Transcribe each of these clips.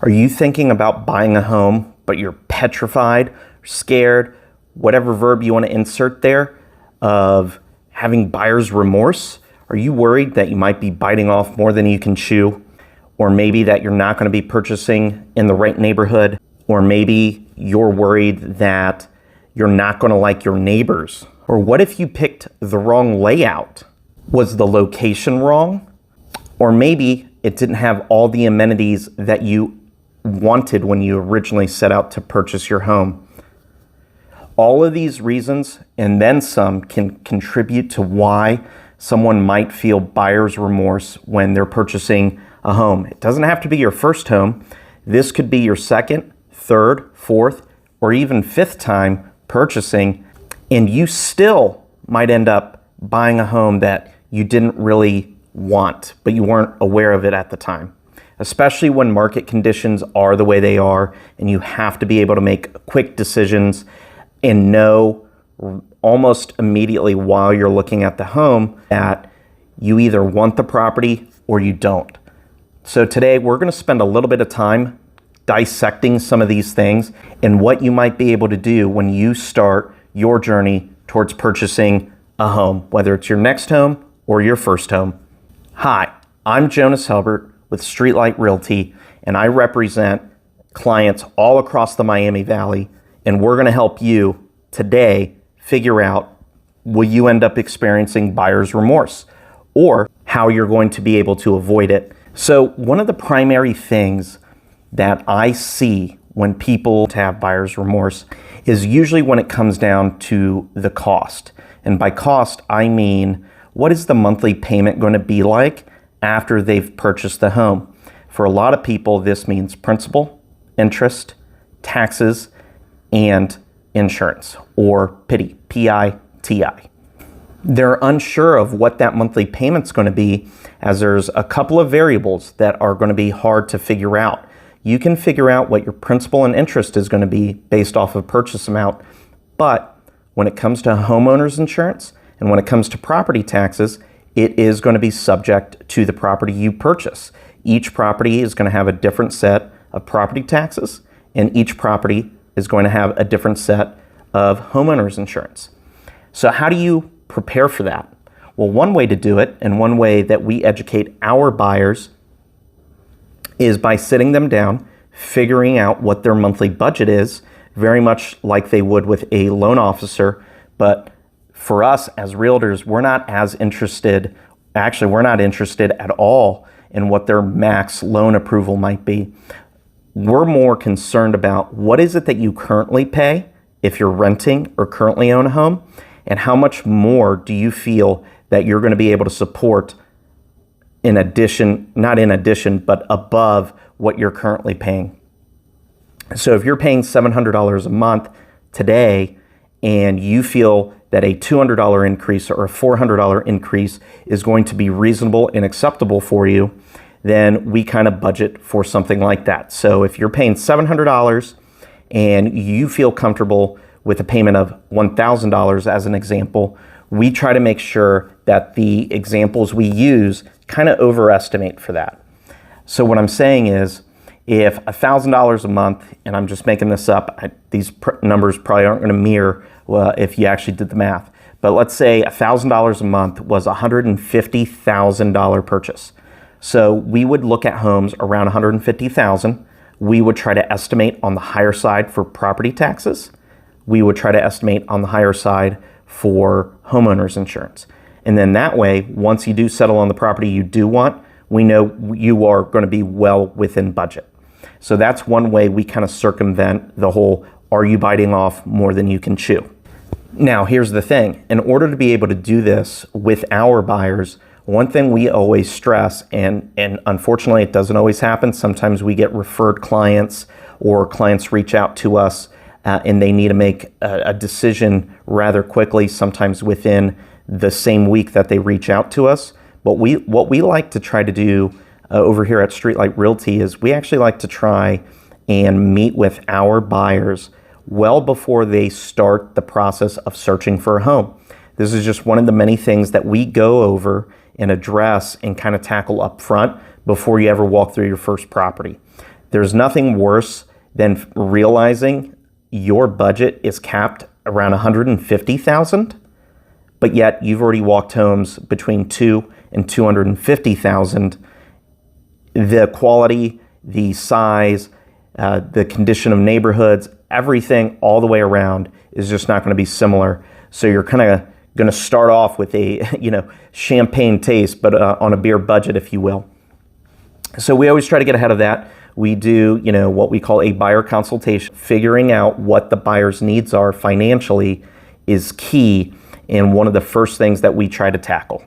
Are you thinking about buying a home, but you're petrified, scared, whatever verb you want to insert there, of having buyer's remorse? Are you worried that you might be biting off more than you can chew? Or maybe that you're not going to be purchasing in the right neighborhood? Or maybe you're worried that you're not going to like your neighbors? Or what if you picked the wrong layout? Was the location wrong? Or maybe it didn't have all the amenities that you wanted when you originally set out to purchase your home. All of these reasons and then some can contribute to why someone might feel buyer's remorse when they're purchasing a home. It doesn't have to be your first home. This could be your second, third, fourth, or even fifth time purchasing, and you still might end up buying a home that you didn't really want, but you weren't aware of it at the time. Especially when market conditions are the way they are and you have to be able to make quick decisions and know almost immediately while you're looking at the home that you either want the property or you don't. So today we're going to spend a little bit of time dissecting some of these things and what you might be able to do when you start your journey towards purchasing a home, whether it's your next home or your first home. Hi, I'm Jonas Helbert with Streetlight Realty, and I represent clients all across the Miami Valley, and we're going to help you today figure out, will you end up experiencing buyer's remorse, or how you're going to be able to avoid it. So one of the primary things that I see when people have buyer's remorse is usually when it comes down to the cost. And by cost, I mean, what is the monthly payment going to be like after they've purchased the home? For a lot of people, this means principal, interest, taxes, and insurance, or PITI, P-I-T-I. They're unsure of what that monthly payment's going to be, as there's a couple of variables that are going to be hard to figure out. You can figure out what your principal and interest is going to be based off of purchase amount, but when it comes to homeowner's insurance and when it comes to property taxes, it is going to be subject to the property you purchase. Each property is going to have a different set of property taxes, and each property is going to have a different set of homeowner's insurance. So how do you prepare for that? Well, one way to do it, and one way that we educate our buyers, is by sitting them down, figuring out what their monthly budget is, very much like they would with a loan officer. But for us as realtors, we're not interested at all in what their max loan approval might be. We're more concerned about what is it that you currently pay if you're renting or currently own a home, and how much more do you feel that you're going to be able to support but above what you're currently paying. So if you're paying $700 a month today and you feel that a $200 increase or a $400 increase is going to be reasonable and acceptable for you, then we kind of budget for something like that. So if you're paying $700 and you feel comfortable with a payment of $1,000 as an example, we try to make sure that the examples we use kind of overestimate for that. So what I'm saying is, if $1,000 a month, and I'm just making this up, these numbers probably aren't going to mirror if you actually did the math, but let's say $1,000 a month was a $150,000 purchase. So we would look at homes around $150,000. We would try to estimate on the higher side for property taxes. We would try to estimate on the higher side for homeowners insurance. And then that way, once you do settle on the property you do want, we know you are going to be well within budget. So that's one way we kind of circumvent the whole, are you biting off more than you can chew? Now, here's the thing. In order to be able to do this with our buyers, one thing we always stress, and unfortunately it doesn't always happen, sometimes we get referred clients or clients reach out to us and they need to make a decision rather quickly, sometimes within the same week that they reach out to us. But what we like to try to do over here at Streetlight Realty is we actually like to try and meet with our buyers well before they start the process of searching for a home. This is just one of the many things that we go over and address and kind of tackle up front before you ever walk through your first property. There's nothing worse than realizing your budget is capped around $150,000, but yet you've already walked homes between $200,000 and $250,000. The quality, the size, the condition of neighborhoods, everything all the way around is just not going to be similar. So you're kind of going to start off with a champagne taste, but on a beer budget, if you will. So we always try to get ahead of that. We do what we call a buyer consultation. Figuring out what the buyer's needs are financially is key, and one of the first things that we try to tackle.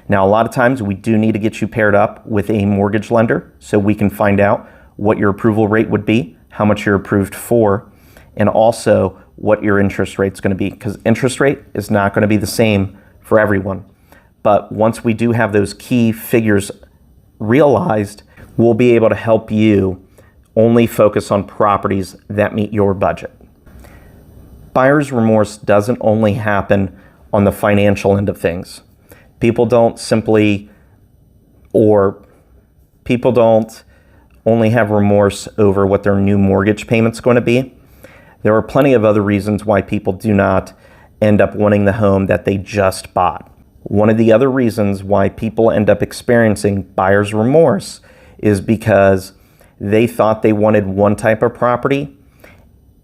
Now, a lot of times we do need to get you paired up with a mortgage lender so we can find out what your approval rate would be, how much you're approved for, and also what your interest rate is going to be, because interest rate is not going to be the same for everyone. But once we do have those key figures realized, we'll be able to help you only focus on properties that meet your budget. Buyer's remorse doesn't only happen on the financial end of things. People don't only have remorse over what their new mortgage payment's going to be. There are plenty of other reasons why people do not end up wanting the home that they just bought. One of the other reasons why people end up experiencing buyer's remorse is because they thought they wanted one type of property,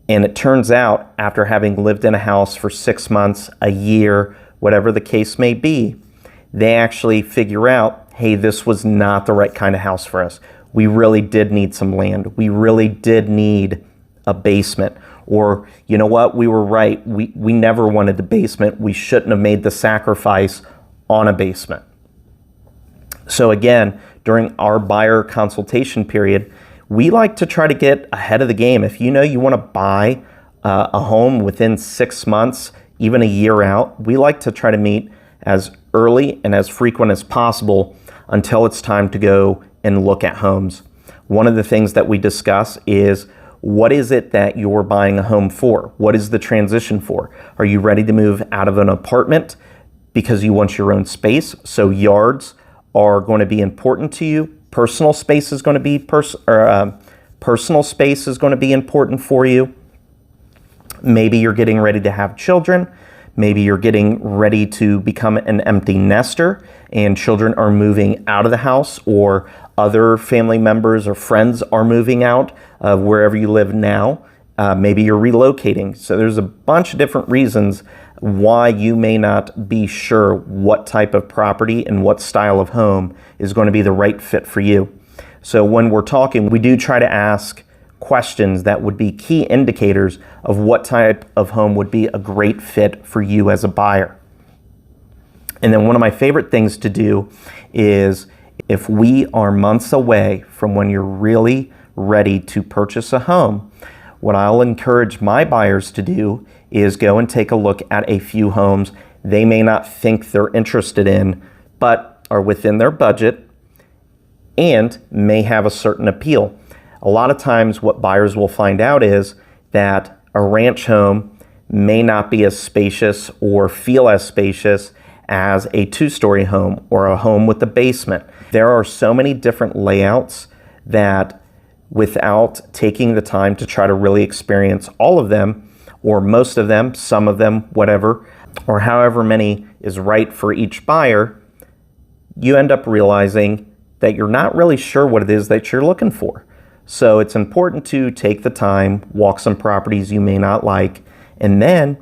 and it turns out after having lived in a house for 6 months, a year, whatever the case may be, they actually figure out, hey, this was not the right kind of house for us. We really did need some land. We really did need a basement. Or, you know what, we were right. We never wanted the basement. We shouldn't have made the sacrifice on a basement. So again, during our buyer consultation period, we like to try to get ahead of the game. If you know you want to buy a home within 6 months, even a year out, we like to try to meet as early and as frequent as possible until it's time to go and look at homes. One of the things that we discuss is, what is it that you're buying a home for? What is the transition for? Are you ready to move out of an apartment because you want your own space? So yards are going to be important to you. Personal space is going to be personal space is going to be important for you. Maybe you're getting ready to have children. Maybe you're getting ready to become an empty nester and children are moving out of the house, or other family members or friends are moving out of wherever you live now. Maybe you're relocating. So there's a bunch of different reasons why you may not be sure what type of property and what style of home is going to be the right fit for you. So when we're talking, we do try to ask questions that would be key indicators of what type of home would be a great fit for you as a buyer. And then one of my favorite things to do is, if we are months away from when you're really ready to purchase a home, what I'll encourage my buyers to do is go and take a look at a few homes they may not think they're interested in, but are within their budget and may have a certain appeal. A lot of times what buyers will find out is that a ranch home may not be as spacious or feel as spacious as a 2-story home or a home with a basement. There are so many different layouts that, without taking the time to try to really experience all of them, or most of them, some of them, whatever, or however many is right for each buyer, you end up realizing that you're not really sure what it is that you're looking for. So it's important to take the time, walk some properties you may not like, and then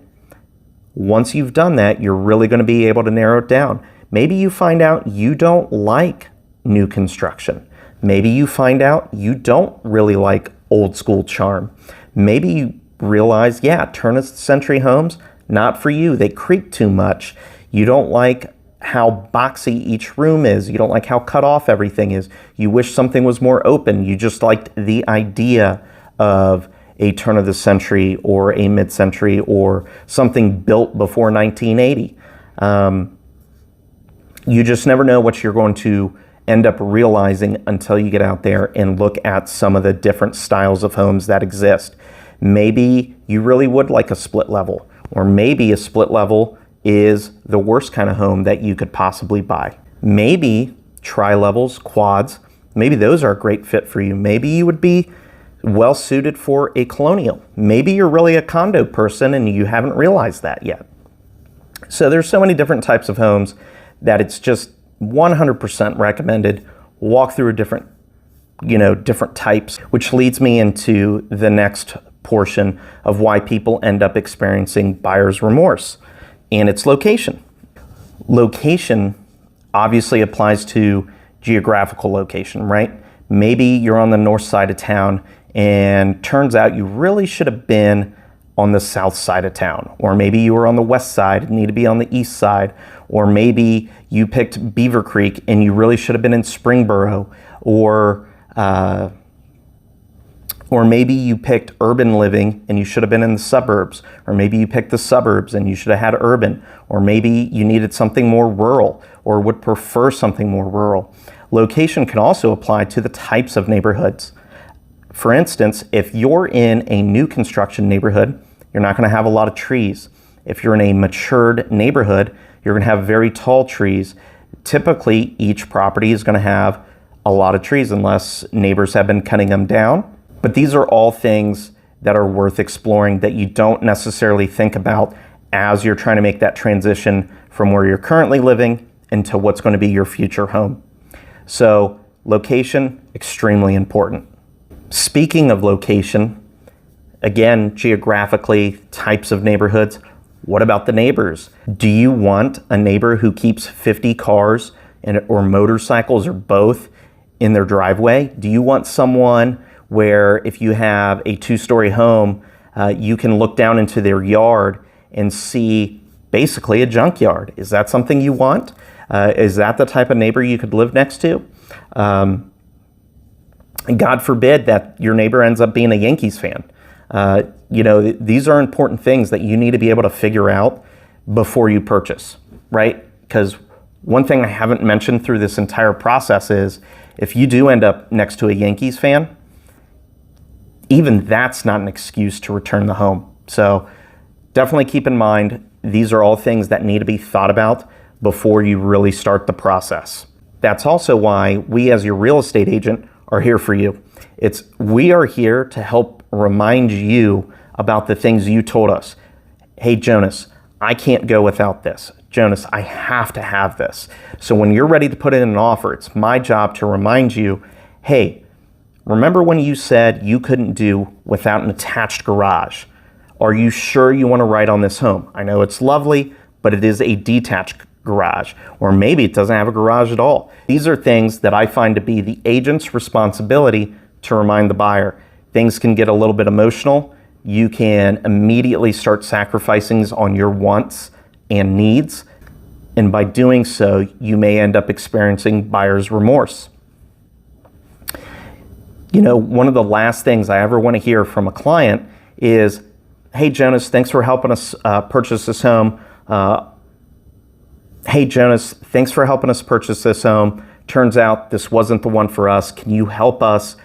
once you've done that, you're really going to be able to narrow it down. Maybe you find out you don't like new construction. Maybe you find out you don't really like old school charm. Maybe you realize, turn-of-the-century homes, not for you. They creak too much. You don't like how boxy each room is. You don't like how cut off everything is. You wish something was more open. You just liked the idea of a turn-of-the-century or a mid-century or something built before 1980. You just never know what you're going to end up realizing until you get out there and look at some of the different styles of homes that exist. Maybe you really would like a split level, or maybe a split level is the worst kind of home that you could possibly buy. Maybe tri-levels, quads, Maybe those are a great fit for you. Maybe you would be well suited for a colonial. Maybe you're really a condo person and you haven't realized that yet. So there's so many different types of homes that it's just 100% recommended. Walk through different types, which leads me into the next portion of why people end up experiencing buyer's remorse, and it's location. Location obviously applies to geographical location, right? Maybe you're on the north side of town and turns out you really should have been on the south side of town, or maybe you were on the west side and need to be on the east side, or maybe you picked Beaver Creek and you really should have been in Springboro, or maybe you picked urban living and you should have been in the suburbs, or maybe you picked the suburbs and you should have had urban, or maybe you needed something more rural or would prefer something more rural. Location can also apply to the types of neighborhoods. For instance, if you're in a new construction neighborhood, you're not going to have a lot of trees. If you're in a matured neighborhood, you're going to have very tall trees. Typically, each property is going to have a lot of trees unless neighbors have been cutting them down. But these are all things that are worth exploring that you don't necessarily think about as you're trying to make that transition from where you're currently living into what's going to be your future home. So location, extremely important. Speaking of location, again, geographically, types of neighborhoods, what about the neighbors? Do you want a neighbor who keeps 50 cars or motorcycles or both in their driveway? Do you want someone where if you have a 2-story home, you can look down into their yard and see basically a junkyard? Is that something you want? Is that the type of neighbor you could live next to? God forbid that your neighbor ends up being a Yankees fan. These are important things that you need to be able to figure out before you purchase, right? Because one thing I haven't mentioned through this entire process is if you do end up next to a Yankees fan, even that's not an excuse to return the home. So definitely keep in mind, these are all things that need to be thought about before you really start the process. That's also why we as your real estate agent are here for you. We are here to help remind you about the things you told us. Hey, Jonas, I can't go without this. Jonas, I have to have this. So when you're ready to put in an offer, it's my job to remind you, hey, remember when you said you couldn't do without an attached garage? Are you sure you want to write on this home? I know it's lovely, but it is a detached garage, or maybe it doesn't have a garage at all. These are things that I find to be the agent's responsibility to remind the buyer. Things can get a little bit emotional. You can immediately start sacrificing on your wants and needs, and by doing so, you may end up experiencing buyer's remorse. One of the last things I ever want to hear from a client is, hey, Jonas, thanks for helping us purchase this home. Hey, Jonas, thanks for helping us purchase this home. Turns out this wasn't the one for us. Can you help us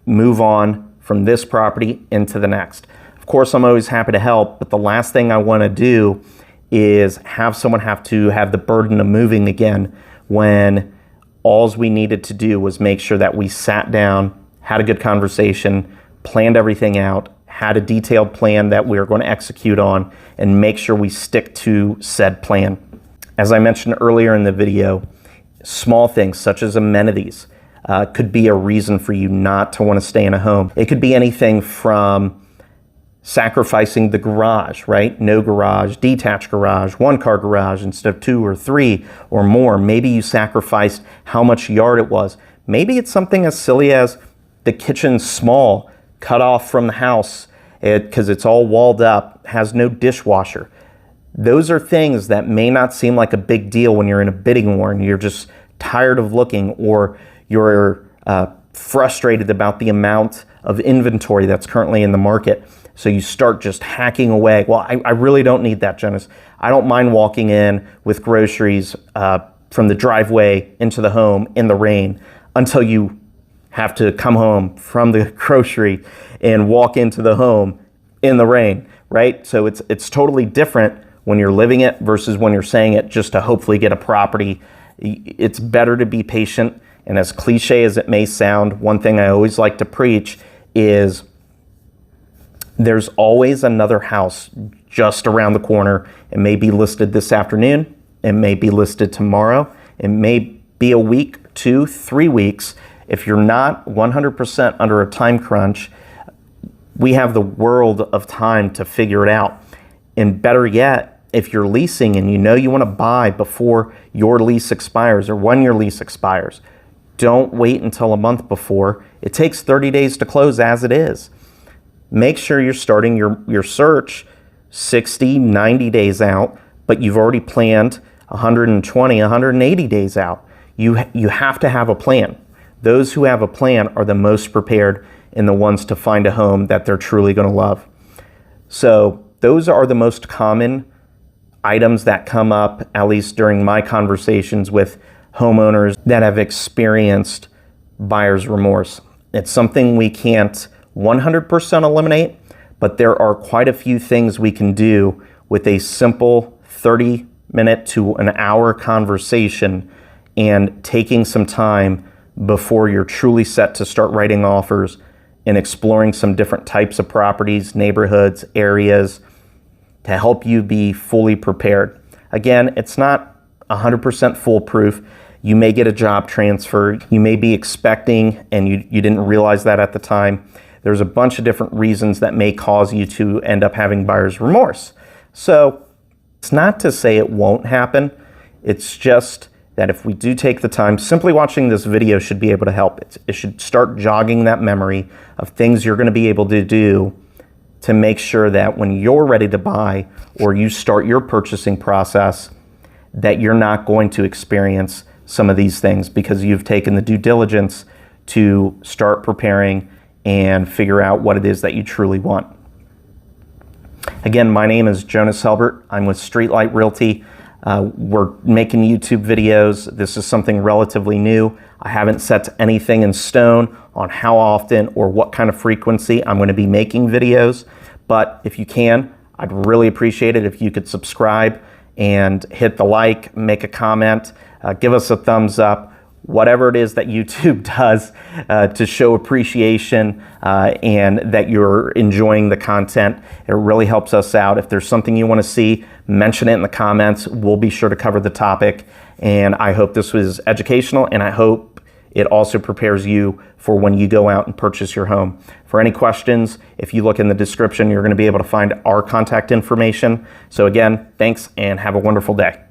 move on from this property into the next? Of course, I'm always happy to help, but the last thing I want to do is have someone have to have the burden of moving again when all we needed to do was make sure that we sat down, had a good conversation, planned everything out, had a detailed plan that we were going to execute on, and make sure we stick to said plan. As I mentioned earlier in the video, small things such as amenities could be a reason for you not to want to stay in a home. It could be anything from sacrificing the garage, right? No garage, detached garage, 1-car garage instead of 2 or 3 or more. Maybe you sacrificed how much yard it was. Maybe it's something as silly as the kitchen's small, cut off from the house because it's all walled up, has no dishwasher. Those are things that may not seem like a big deal when you're in a bidding war and you're just tired of looking, or you're frustrated about the amount of inventory that's currently in the market. So you start just hacking away. Well, I really don't need that, Jonas. I don't mind walking in with groceries from the driveway into the home in the rain, until you have to come home from the grocery and walk into the home in the rain, right? So it's totally different when you're living it versus when you're saying it just to hopefully get a property. It's better to be patient And as cliche as it may sound, one thing I always like to preach is there's always another house just around the corner. It may be listed this afternoon. It may be listed tomorrow. It may be a week, 2, 3 weeks. If you're not 100% under a time crunch, we have the world of time to figure it out. And better yet, if you're leasing and you know you want to buy before your lease expires or when your lease expires, don't wait until a month before. It takes 30 days to close as it is. Make sure you're starting your search 60, 90 days out, but you've already planned 120, 180 days out. You have to have a plan. Those who have a plan are the most prepared and the ones to find a home that they're truly going to love. So those are the most common items that come up, at least during my conversations with homeowners that have experienced buyer's remorse. It's something we can't 100% eliminate, but there are quite a few things we can do with a simple 30-minute to an hour conversation and taking some time before you're truly set to start writing offers and exploring some different types of properties, neighborhoods, areas to help you be fully prepared. Again, it's not 100% foolproof. You may get a job transfer. You may be expecting and you didn't realize that at the time. There's a bunch of different reasons that may cause you to end up having buyer's remorse. So it's not to say it won't happen. It's just that if we do take the time, simply watching this video should be able to help. It should start jogging that memory of things you're going to be able to do to make sure that when you're ready to buy or you start your purchasing process, that you're not going to experience some of these things because you've taken the due diligence to start preparing and figure out what it is that you truly want. Again, my name is Jonas Helbert. I'm with Streetlight Realty. We're making YouTube videos. This is something relatively new. I haven't set anything in stone on how often or what kind of frequency I'm going to be making videos. But if you can, I'd really appreciate it if you could subscribe and hit the like, make a comment, give us a thumbs up, whatever it is that YouTube does to show appreciation and that you're enjoying the content. It really helps us out. If there's something you want to see, mention it in the comments. We'll be sure to cover the topic. And I hope this was educational, and I hope it also prepares you for when you go out and purchase your home. For any questions, if you look in the description, you're going to be able to find our contact information. So again, thanks and have a wonderful day.